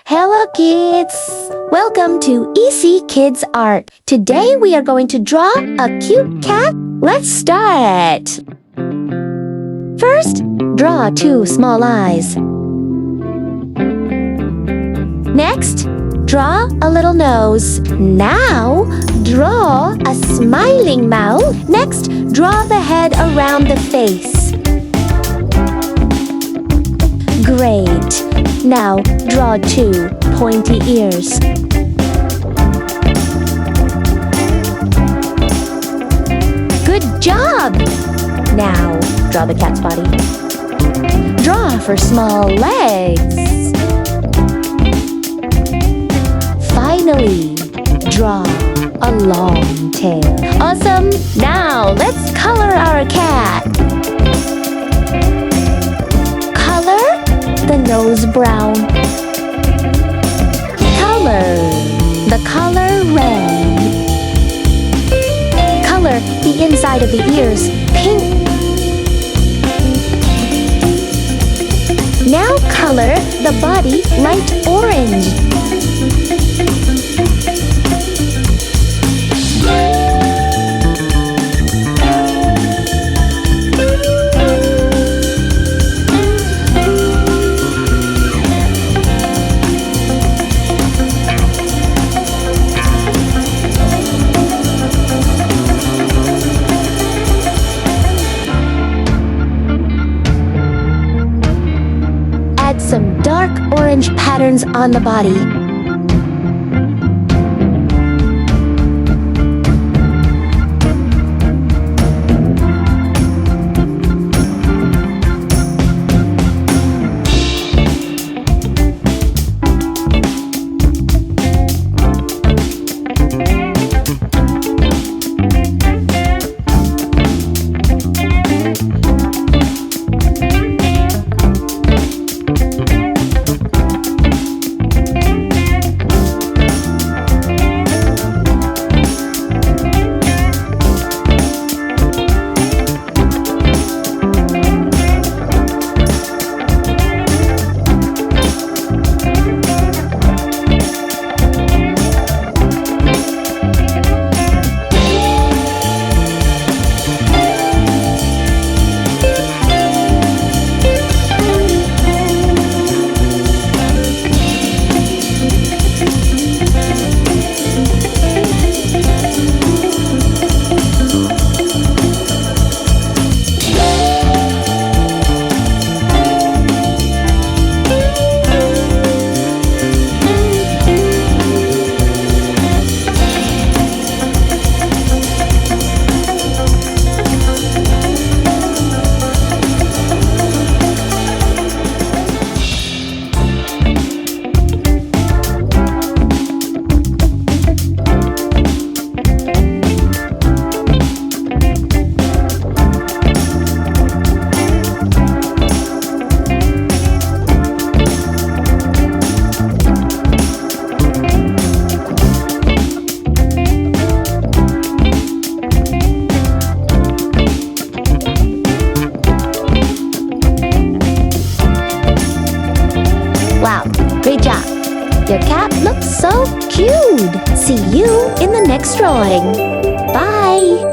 Hello kids! Welcome to Easy Kids Art. Today we are going to draw a cute cat. Let's start! First, draw 2 small eyes. Next, draw a little nose. Now, draw a smiling mouth. Next, draw the head around the face. Great! Now, draw 2 pointy ears. Good job! Now, draw the cat's body. Draw for small legs. Finally, draw a long tail. Awesome! Now, let's color our cat. Color the nose brown. Color the color red. Color the inside of the ears pink. Now color the body light orange. Add some dark orange patterns on the body. Wow, great job! Your cat looks so cute! See you in the next drawing. Bye!